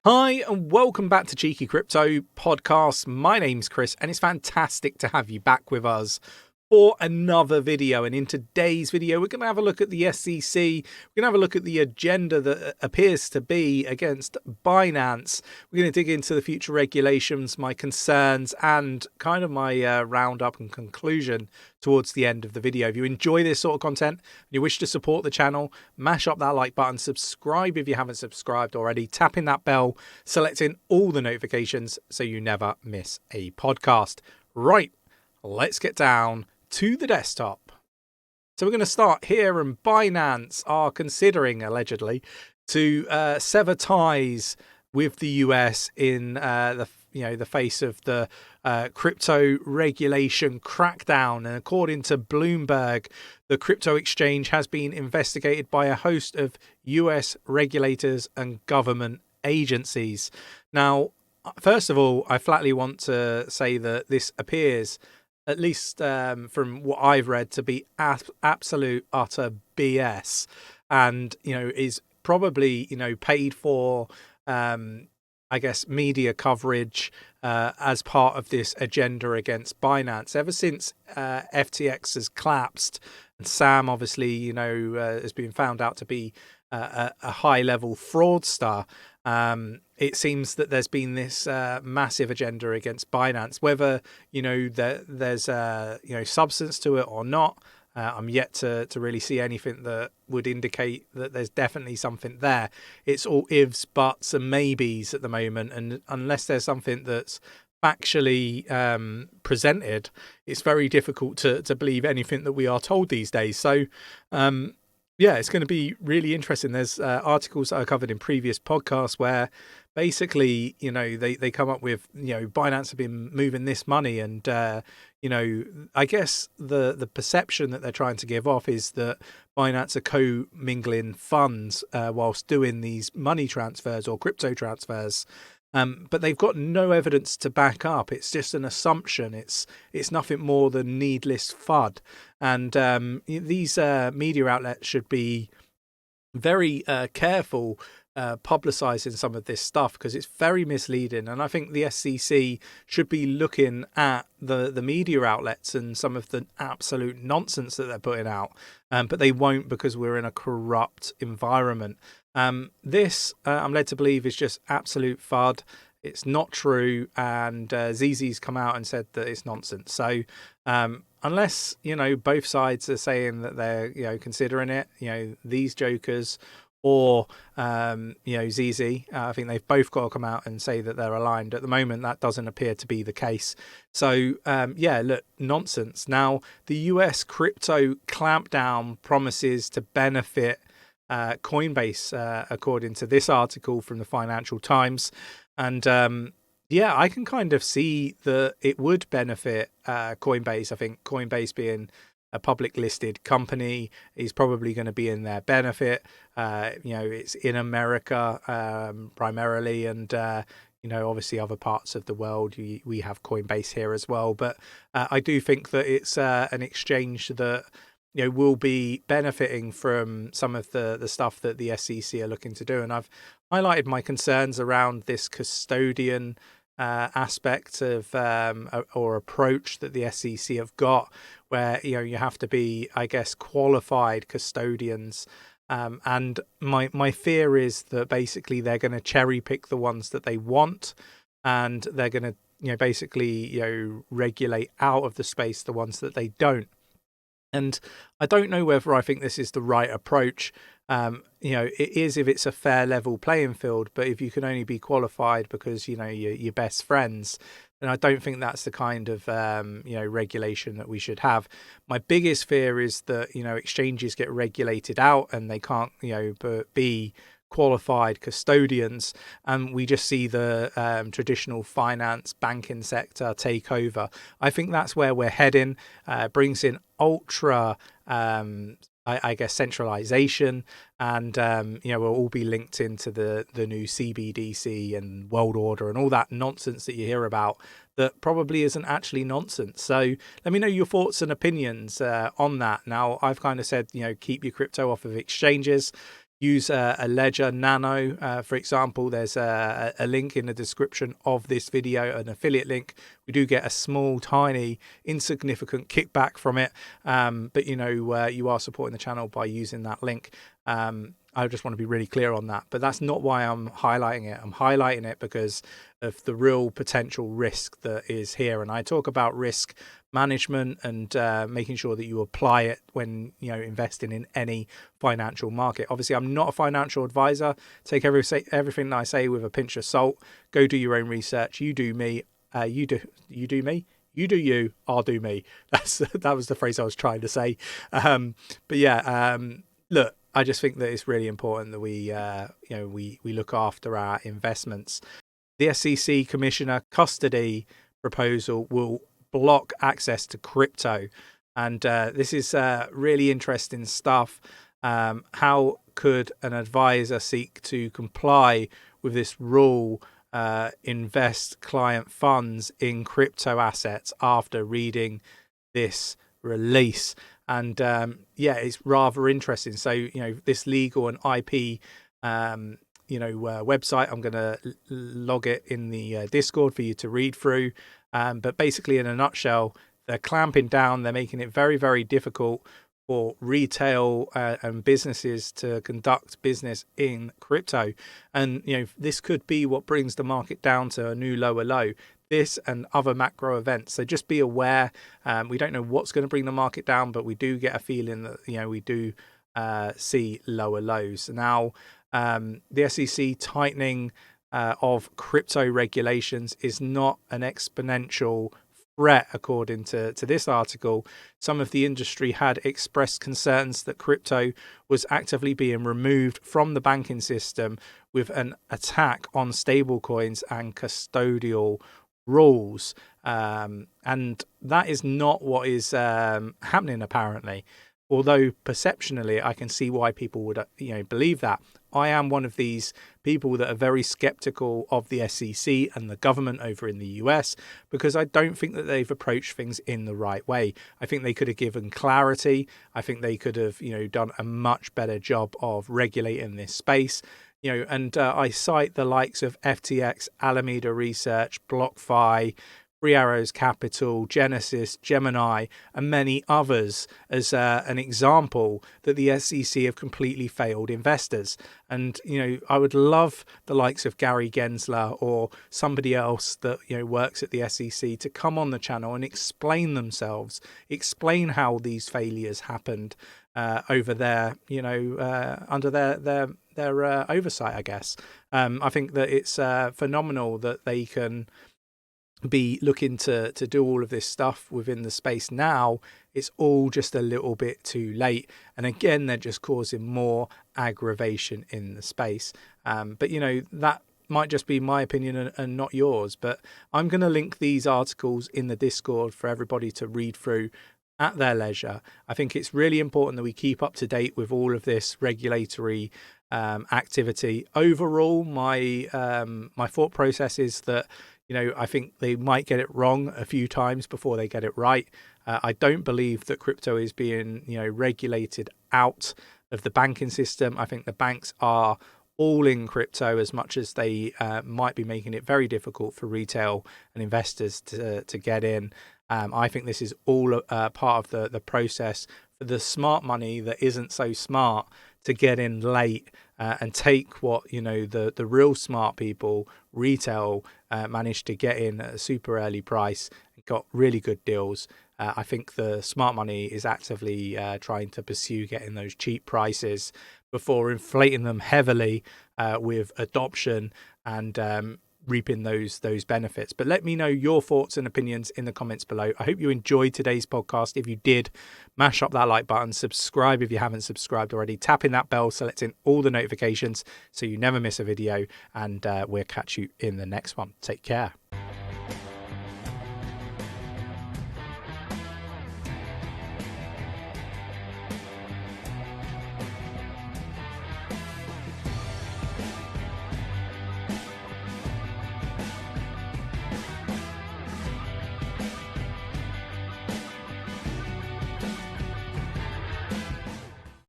Hi and welcome back to Cheeky Crypto Podcast. My name's Chris and it's fantastic to have you back with us for another video. And in today's video, we're going to have a look at the SEC. We're going to have a look at the agenda that appears to be against Binance. We're going to dig into the future regulations, my concerns, and kind of my roundup and conclusion towards the end of the video. If you enjoy this sort of content and you wish to support the channel, mash up that like button, subscribe if you haven't subscribed already, tapping that bell, selecting all the notifications so you never miss a podcast. Right, let's get down to the desktop. So we're going to start here, and Binance are considering, allegedly, to sever ties with the US in the face of the crypto regulation crackdown. And according to Bloomberg, the crypto exchange has been investigated by a host of US regulators and government agencies. Now, first of all, I flatly want to say that this appears, at least from what I've read, to be absolute utter BS, and is probably paid for, I guess, media coverage as part of this agenda against Binance. Ever since FTX has collapsed, and Sam obviously has been found out to be a high-level fraudster, it seems that there's been this massive agenda against Binance. Whether there's substance to it or not, I'm yet to really see anything that would indicate that there's definitely something there. It's all ifs, buts, and maybes at the moment, and unless there's something that's factually presented, it's very difficult to believe anything that we are told these days. So yeah, it's going to be really interesting. There's articles that I covered in previous podcasts where basically, they come up with, Binance have been moving this money. And, I guess the perception that they're trying to give off is that Binance are co-mingling funds whilst doing these money transfers or crypto transfers. But they've got no evidence to back up. It's just an assumption. It's nothing more than needless FUD. And these media outlets should be very careful publicizing some of this stuff, because it's very misleading. And I think the SEC should be looking at the media outlets and some of the absolute nonsense that they're putting out. But they won't, because we're in a corrupt environment. This, I'm led to believe, is just absolute FUD. It's not true, and 𝗕𝗓's come out and said that it's nonsense. So unless both sides are saying that they're considering it, these jokers or 𝗕𝗓, I think they've both got to come out and say that they're aligned. At the moment, that doesn't appear to be the case. So yeah, look, nonsense. Now, the US crypto clampdown promises to benefit Coinbase, according to this article from the Financial Times. And yeah, I can kind of see that it would benefit Coinbase. I think Coinbase, being a public listed company, is probably going to be in their benefit. It's in America primarily, and obviously other parts of the world. We have Coinbase here as well. But I do think that it's an exchange that will be benefiting from some of the stuff that the SEC are looking to do. And I've highlighted my concerns around this custodian aspect of or approach that the SEC have got, where you have to be, I guess, qualified custodians. And my fear is that basically they're going to cherry pick the ones that they want, and they're going to basically regulate out of the space the ones that they don't. And I don't know whether I think this is the right approach. It is if it's a fair level playing field, but if you can only be qualified because you're best friends, then I don't think that's the kind of regulation that we should have. My biggest fear is that exchanges get regulated out and they can't be qualified custodians, and we just see the traditional finance banking sector take over. I think that's where we're heading. Brings in ultra I guess centralization, and we'll all be linked into the new CBDC and world order and all that nonsense that you hear about that probably isn't actually nonsense. So let me know your thoughts and opinions on that. Now, I've kind of said keep your crypto off of exchanges. use a Ledger Nano, for example. There's a link in the description of this video, an affiliate link. We do get a small, tiny, insignificant kickback from it, but you are supporting the channel by using that link. I just want to be really clear on that, but that's not why I'm highlighting it. I'm highlighting it because of the real potential risk that is here. And I talk about risk management and making sure that you apply it when investing in any financial market. Obviously, I'm not a financial advisor. Take everything that I say with a pinch of salt. Go do your own research. You do me. You do me. You do you. I'll do me. That was the phrase I was trying to say. But yeah, look. I just think that it's really important that we look after our investments. The SEC Commissioner custody proposal will block access to crypto, and this is really interesting stuff. How could an advisor seek to comply with this rule, invest client funds in crypto assets after reading this release? And yeah, it's rather interesting. So, this legal and IP, website, I'm going to log it in the Discord for you to read through. But basically, in a nutshell, they're clamping down. They're making it very, very difficult for retail and businesses to conduct business in crypto. And, this could be what brings the market down to a new lower low. This and other macro events. So just be aware. We don't know what's going to bring the market down, but we do get a feeling that, we do see lower lows. Now, the SEC tightening of crypto regulations is not an exponential threat, according to this article. Some of the industry had expressed concerns that crypto was actively being removed from the banking system with an attack on stablecoins and custodial rules, and that is not what is happening, apparently. Although perceptionally I can see why people would believe that. I am one of these people that are very skeptical of the SEC and the government over in the US, because I don't think that they've approached things in the right way. I think they could have given clarity. I think they could have done a much better job of regulating this space. And I cite the likes of FTX, Alameda Research, BlockFi, Three Arrows Capital, Genesis, Gemini, and many others as an example that the SEC have completely failed investors. And, I would love the likes of Gary Gensler or somebody else that, works at the SEC to come on the channel and explain themselves, explain how these failures happened over there, under their oversight, I guess. I think that it's phenomenal that they can be looking to do all of this stuff within the space now. It's all just a little bit too late, and again they're just causing more aggravation in the space. But that might just be my opinion and not yours, but I'm going to link these articles in the Discord for everybody to read through at their leisure. I think it's really important that we keep up to date with all of this regulatory activity. Overall, my thought process is that I think they might get it wrong a few times before they get it right. I don't believe that crypto is being regulated out of the banking system. I think the banks are all in crypto as much as they might be making it very difficult for retail and investors to get in. I think this is all part of the process for the smart money that isn't so smart to get in late and take what the real smart people, retail, managed to get in at a super early price and got really good deals. I think the smart money is actively trying to pursue getting those cheap prices before inflating them heavily with adoption and reaping those benefits. But let me know your thoughts and opinions in the comments below. I hope you enjoyed today's podcast. If you did, mash up that like button, subscribe if you haven't subscribed already, tapping that bell, selecting all the notifications so you never miss a video, and we'll catch you in the next one. Take care.